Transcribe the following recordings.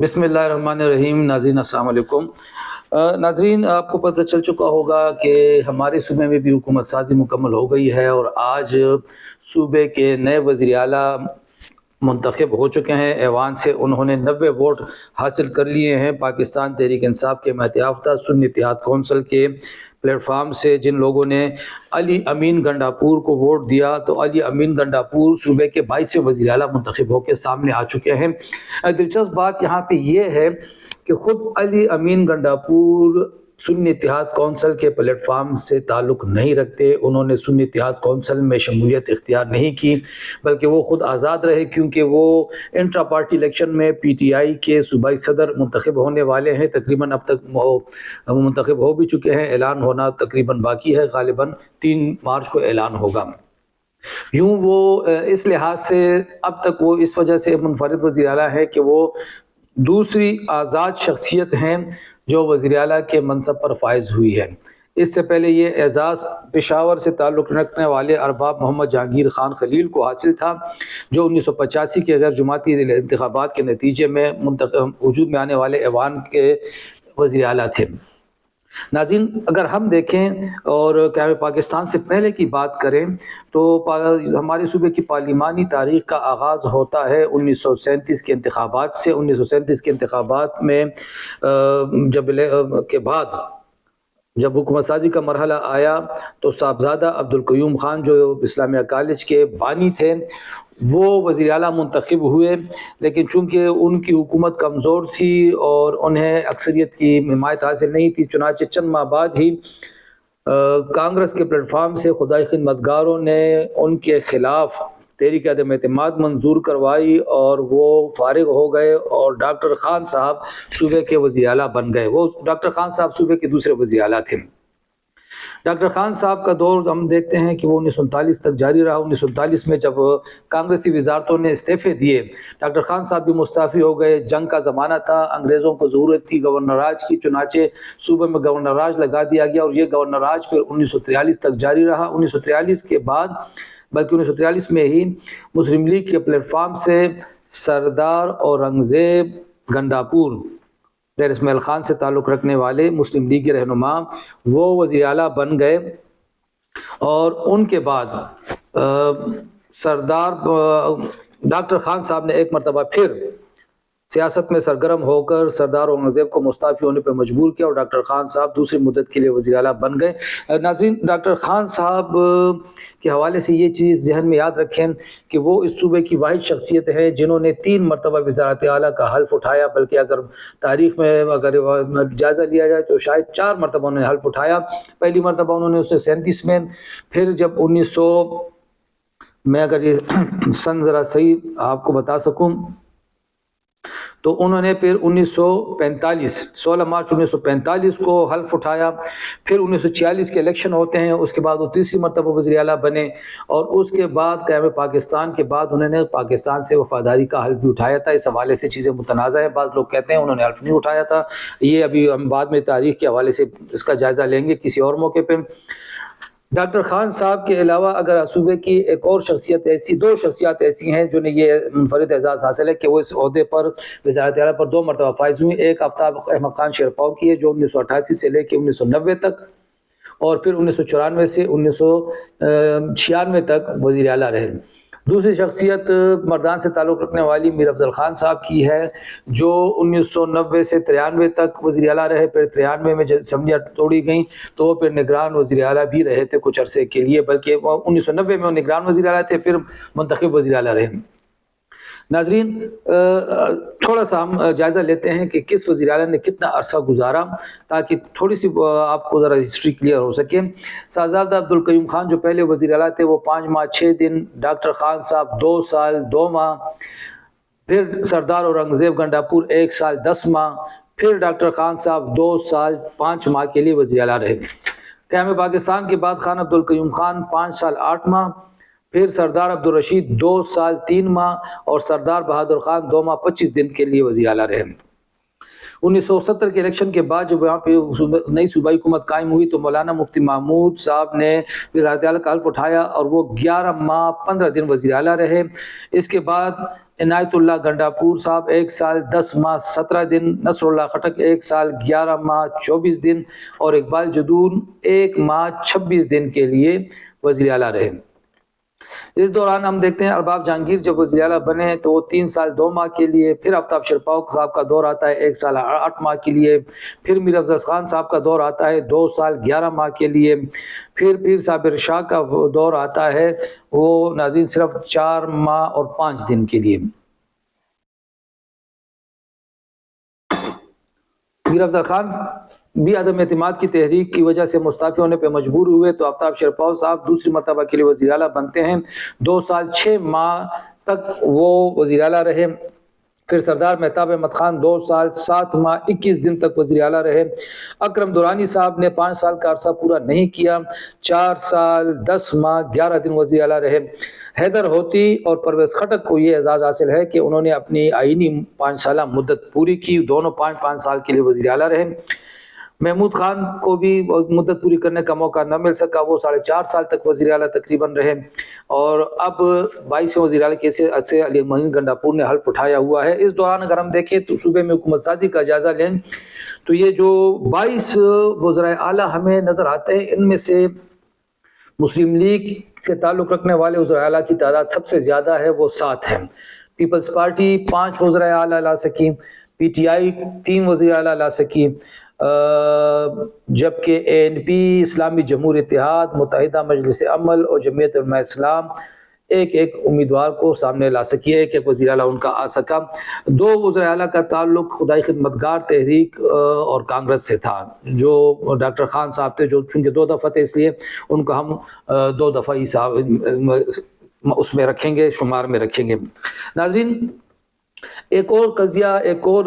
بسم اللہ الرحمن الرحیم۔ ناظرین السلام علیکم۔ ناظرین، آپ کو پتہ چل چکا ہوگا کہ ہمارے صوبے میں بھی حکومت سازی مکمل ہو گئی ہے اور آج صوبے کے نئے وزیر اعلیٰ منتخب ہو چکے ہیں۔ ایوان سے انہوں نے 90 ووٹ حاصل کر لیے ہیں۔ پاکستان تحریک انصاف کے ماتحت یافتہ سنی اتحاد کونسل کے پلیٹ فارم سے جن لوگوں نے علی امین گنڈاپور کو ووٹ دیا، تو علی امین گنڈاپور صوبے کے 22ویں وزیر اعلیٰ منتخب ہو کے سامنے آ چکے ہیں۔ دلچسپ بات یہاں پہ یہ ہے کہ خود علی امین گنڈاپور سنی اتحاد کونسل کے پلیٹ فارم سے تعلق نہیں رکھتے، انہوں نے سنی اتحاد کونسل میں شمولیت اختیار نہیں کی، بلکہ وہ خود آزاد رہے، کیونکہ وہ انٹرا پارٹی الیکشن میں پی ٹی آئی کے صوبائی صدر منتخب ہونے والے ہیں۔ تقریباً اب تک منتخب ہو بھی چکے ہیں، اعلان ہونا تقریباً باقی ہے، غالباً 3 مارچ کو اعلان ہوگا۔ یوں وہ اس لحاظ سے اب تک وہ اس وجہ سے منفرد وزیر اعلیٰ ہے کہ وہ دوسری آزاد شخصیت ہیں جو وزیر اعلیٰ کے منصب پر فائز ہوئی ہے۔ اس سے پہلے یہ اعزاز پشاور سے تعلق رکھنے والے ارباب محمد جہانگیر خان خلیل کو حاصل تھا، جو 1985 کے غیر جماعتی انتخابات کے نتیجے میں وجود میں آنے والے ایوان کے وزیر اعلیٰ تھے۔ ناظرین، اگر ہم دیکھیں اور قیام پاکستان سے پہلے کی بات کریں تو ہمارے صوبے کی پارلیمانی تاریخ کا آغاز ہوتا ہے 1937 کے انتخابات سے۔ 1937 کے انتخابات میں جب حکومت سازی کا مرحلہ آیا تو صاحبزادہ عبدالقیوم خان جو اسلامیہ کالج کے بانی تھے وہ وزیر اعلیٰ منتخب ہوئے، لیکن چونکہ ان کی حکومت کمزور تھی اور انہیں اکثریت کی حمایت حاصل نہیں تھی، چنانچہ چند ماہ بعد ہی کانگریس کے پلیٹ فارم سے خدائی خدمتگاروں نے ان کے خلاف تحریک عدم اعتماد منظور کروائی اور وہ فارغ ہو گئے اور ڈاکٹر خان صاحب صوبے کے وزیر اعلیٰ بن گئے۔ وہ ڈاکٹر خان صاحب صوبے کے دوسرے وزیر اعلیٰ تھے۔ ڈاکٹر خان صاحب کا دور ہم دیکھتے ہیں کہ وہ 1939 تک جاری رہا۔ 1939 میں جب کانگریسی وزارتوں نے استعفے دیے، ڈاکٹر خان صاحب بھی مستعفی ہو گئے۔ جنگ کا زمانہ تھا، انگریزوں کو ضرورت تھی گورنر راج کی، چنانچہ صوبے میں گورنر راج لگا دیا گیا اور یہ گورنر راج پھر 1943 تک جاری رہا۔ 1943 کے بعد، بلکہ 1943 میں ہی مسلم لیگ کے پلیٹ فارم سے سردار اورنگزیب گنڈاپور، ڈیر اسماعیل خان سے تعلق رکھنے والے مسلم لیگ کے رہنما، وہ وزیر اعلیٰ بن گئے اور ان کے بعد سردار ڈاکٹر خان صاحب نے ایک مرتبہ پھر سیاست میں سرگرم ہو کر سردار اورنگزیب کو مستعفی ہونے پر مجبور کیا اور ڈاکٹر خان صاحب دوسری مدت کے لیے وزیر اعلیٰ بن گئے۔ ناظرین، ڈاکٹر خان صاحب کے حوالے سے یہ چیز ذہن میں یاد رکھیں کہ وہ اس صوبے کی واحد شخصیت ہے جنہوں نے 3 مرتبہ وزارت اعلیٰ کا حلف اٹھایا، بلکہ اگر تاریخ میں اگر جائزہ لیا جائے تو شاید 4 مرتبہ انہوں نے حلف اٹھایا۔ پہلی مرتبہ انہوں نے 1937 میں، پھر جب 1900 میں اگر یہ سن ذرا صحیح آپ کو بتا سکوں تو انہوں نے پھر 16 مارچ 1945 کو حلف اٹھایا، پھر 1946 کے الیکشن ہوتے ہیں، اس کے بعد وہ تیسری مرتبہ وزیر اعلیٰ بنے اور اس کے بعد قیام پاکستان کے بعد انہوں نے پاکستان سے وفاداری کا حلف بھی اٹھایا تھا۔ اس حوالے سے چیزیں متنازع ہیں، بعض لوگ کہتے ہیں انہوں نے حلف نہیں اٹھایا تھا، یہ ابھی ہم بعد میں تاریخ کے حوالے سے اس کا جائزہ لیں گے کسی اور موقع پہ۔ ڈاکٹر خان صاحب کے علاوہ اگر صوبے کی ایک اور شخصیت ایسی، 2 شخصیات ایسی ہیں جو نے یہ منفرد اعزاز حاصل ہے کہ وہ اس عہدے پر وزارت اعلیٰ پر 2 مرتبہ فائز ہوئی۔ ایک آفتاب احمد خان شیرپاؤ کی ہے جو 1988 سے لے کے 1990 تک اور پھر 1994 سے 1996 تک وزیر اعلیٰ رہے۔ دوسری شخصیت مردان سے تعلق رکھنے والی میر افضل خان صاحب کی ہے جو 1990 سے 93 تک وزیر اعلیٰ رہے، پھر 93 میں جب اسمبلیاں توڑی گئیں تو وہ پھر نگران وزیر اعلیٰ بھی رہے تھے کچھ عرصے کے لیے، بلکہ 1990 میں وہ نگران وزیر اعلیٰ تھے، پھر منتخب وزیر اعلیٰ رہے۔ ناظرین، تھوڑا سا ہم جائزہ لیتے ہیں کہ کس وزیر اعلیٰ نے کتنا عرصہ گزارا تاکہ تھوڑی سی آپ کو ذرا ہسٹری کلیئر ہو سکے۔ صاحبزادہ عبدالقیوم خان جو پہلے وزیر اعلیٰ تھے وہ 5 ماہ 6 دن، ڈاکٹر خان صاحب 2 سال 2 ماہ، پھر سردار اورنگزیب گنڈاپور 1 سال 10 ماہ، پھر ڈاکٹر خان صاحب 2 سال 5 ماہ کے لیے وزیر اعلیٰ رہے۔ قیام پاکستان کے بعد خان عبدالقیوم خان 5 سال 8 ماہ، پھر سردار عبدالرشید 2 سال 3 ماہ اور سردار بہادر خان 2 ماہ 25 دن کے لیے وزیر اعلیٰ رہے۔ 1970 کے الیکشن کے بعد جب وہاں پہ نئی صوبائی حکومت قائم ہوئی تو مولانا مفتی محمود صاحب نے وزارت اعلیٰ کا حلف اٹھایا اور وہ 11 ماہ 15 دن وزیر اعلیٰ رہے۔ اس کے بعد عنایت اللہ گنڈاپور صاحب 1 سال 10 ماہ 17 دن، نصر اللہ خٹک 1 سال 11 ماہ 24 دن اور اقبال جدون 1 ماہ 26 دن کے لیے وزیر اعلیٰ رہے۔ اس دوران ہم دیکھتے ہیں ارباب جہانگیر جب وزیر اعلیٰ بنے تو وہ 3 سال 2 ماہ کے لیے، پھر آفتاب شرپاؤ صاحب کا دور آتا ہے 1 سال 8 ماہ کے لیے، پھر میر افضل خان صاحب کا دور آتا ہے 2 سال 11 ماہ کے لیے، پھر پیر صابر شاہ کا دور آتا ہے وہ ناظرین صرف 4 ماہ اور 5 دن کے لیے۔ میر افضل خان بھی عدم اعتماد کی تحریک کی وجہ سے مستعفی ہونے پہ مجبور ہوئے تو آفتاب شرپاؤ صاحب دوسری مرتبہ کے لیے وزیر اعلیٰ بنتے ہیں۔ 2 سال 6 ماہ تک وہ وزیر اعلیٰ رہے۔ پھر سردار مہتاب احمد خان 2 سال 7 ماہ 21 دن تک وزیر اعلیٰ رہے۔ اکرم دورانی صاحب نے 5 سال کا عرصہ پورا نہیں کیا، 4 سال 10 ماہ 11 دن وزیر اعلیٰ رہے۔ حیدر ہوتی اور پرویز خٹک کو یہ اعزاز حاصل ہے کہ انہوں نے اپنی آئینی 5 سالہ مدت پوری کی، دونوں 5 سال کے لیے وزیر اعلیٰ رہے۔ محمود خان کو بھی مدت پوری کرنے کا موقع نہ مل سکا، وہ 4.5 سال تک وزیر اعلیٰ تقریباً رہے، اور اب 22ویں وزیر اعلیٰ کے سے علی محی گنڈاپور نے حلف اٹھایا ہوا ہے۔ اس دوران اگر ہم دیکھیں تو صوبے میں حکومت سازی کا جائزہ لیں تو یہ جو 22 وزرائے اعلیٰ ہمیں نظر آتے ہیں، ان میں سے مسلم لیگ سے تعلق رکھنے والے وزرائے اعلیٰ کی تعداد سب سے زیادہ ہے، وہ 7 ہیں۔ پیپلز پارٹی 5 وزرائے اعلیٰ لا سکی، پی ٹی آئی 3 وزیر اعلیٰ لا سکی، جبکہ ANP، اسلامی جمہور اتحاد، متحدہ مجلس عمل اور جمعیت علماء اسلام ایک امیدوار کو سامنے لا سکی، ایک وزیر اعلیٰ ان کا آ سکا۔ 2 وزرائے اعلیٰ کا تعلق خدائی خدمتگار تحریک اور کانگریس سے تھا، جو ڈاکٹر خان صاحب تھے، جو چونکہ 2 دفعہ تھے اس لیے ان کو ہم 2 دفعہ ہی اس میں رکھیں گے، شمار میں رکھیں گے۔ ناظرین، ایک اور قضیہ، ایک اور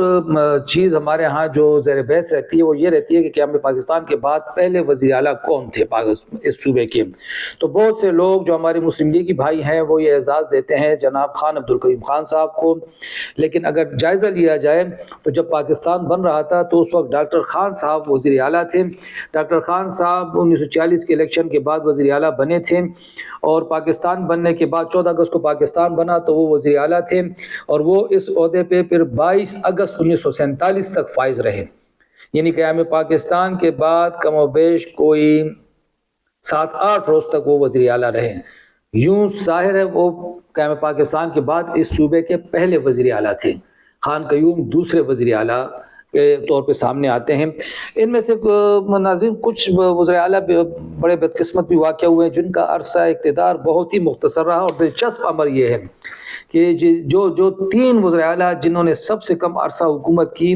چیز ہمارے ہاں جو زیر بحث رہتی ہے وہ یہ رہتی ہے کہ قیام پاکستان کے بعد پہلے وزیر اعلیٰ کون تھے اس صوبے کے۔ تو بہت سے لوگ جو ہمارے مسلم لیگی بھائی ہیں وہ یہ اعزاز دیتے ہیں جناب خان عبدالکریم خان صاحب کو، لیکن اگر جائزہ لیا جائے تو جب پاکستان بن رہا تھا تو اس وقت ڈاکٹر خان صاحب وزیر اعلیٰ تھے۔ ڈاکٹر خان صاحب 1940 کے الیکشن کے بعد وزیر اعلیٰ بنے تھے، اور پاکستان بننے کے بعد 14 اگست کو پاکستان بنا تو وہ وزیر اعلیٰ تھے، اور وہ اس عہدے پہ پھر 22 اگست 1947 تک فائز رہے۔ یعنی قیام پاکستان کے بعد کم و بیش کوئی 7-8 روز تک وہ وزیر اعلیٰ رہے۔ یوں ظاہر ہے وہ قیام پاکستان کے بعد اس صوبے کے پہلے وزیر اعلیٰ تھے۔ خان قیوم دوسرے وزیر اعلیٰ کے طور پہ سامنے آتے ہیں۔ ان میں سے ناظرین کچھ وزرائے اعلیٰ بڑے بدقسمت بھی واقع ہوئے ہیں جن کا عرصہ اقتدار بہت ہی مختصر رہا، اور دلچسپ امر یہ ہے کہ جو 3 وزرائے اعلیٰ جنہوں نے سب سے کم عرصہ حکومت کی،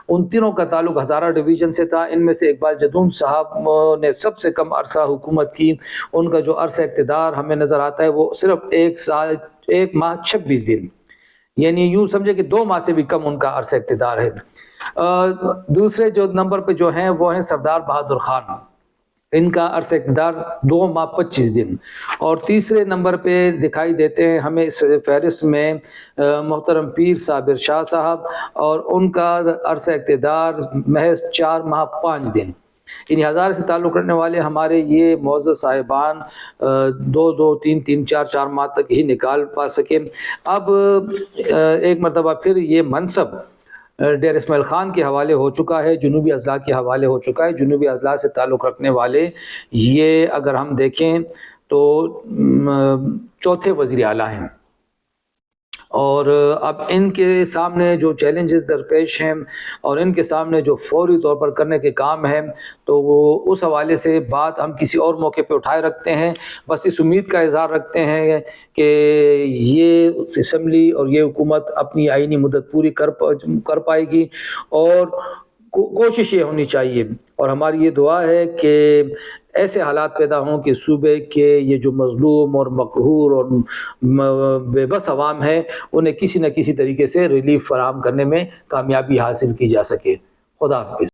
ان تینوں کا تعلق ہزارہ ڈویژن سے تھا۔ ان میں سے اقبال جدون صاحب نے سب سے کم عرصہ حکومت کی، ان کا جو عرصہ اقتدار ہمیں نظر آتا ہے وہ صرف 1 سال 1 ماہ 26 دن، یعنی یوں سمجھے کہ 2 ماہ سے بھی کم ان کا عرصہ اقتدار ہے۔ دوسرے جو نمبر پہ جو ہیں وہ ہیں سردار بہادر خان، ان کا عرصہ اقتدار 2 ماہ 25 دن، اور تیسرے نمبر پہ دکھائی دیتے ہیں ہمیں اس فہرست میں محترم پیر صابر شاہ صاحب، اور ان کا عرصہ اقتدار محض 4 ماہ 5 دن۔ یعنی ہزار سے تعلق رکھنے والے ہمارے یہ معزز صاحبان 2 3 4 ماہ تک ہی نکال پا سکے۔ اب ایک مرتبہ پھر یہ منصب ڈیر اسماعیل خان کے حوالے ہو چکا ہے، جنوبی اضلاع کے حوالے ہو چکا ہے۔ جنوبی اضلاع سے تعلق رکھنے والے یہ اگر ہم دیکھیں تو 4تھے وزیر اعلیٰ ہیں، اور اب ان کے سامنے جو چیلنجز درپیش ہیں اور ان کے سامنے جو فوری طور پر کرنے کے کام ہیں تو وہ اس حوالے سے بات ہم کسی اور موقع پہ اٹھائے رکھتے ہیں۔ بس اس امید کا اظہار رکھتے ہیں کہ یہ اسمبلی اور یہ حکومت اپنی آئینی مدت پوری کر پائے گی، اور کوشش یہ ہونی چاہیے اور ہماری یہ دعا ہے کہ ایسے حالات پیدا ہوں کہ صوبے کے یہ جو مظلوم اور مقہور اور بے بس عوام ہیں انہیں کسی نہ کسی طریقے سے ریلیف فراہم کرنے میں کامیابی حاصل کی جا سکے۔ خدا حافظ۔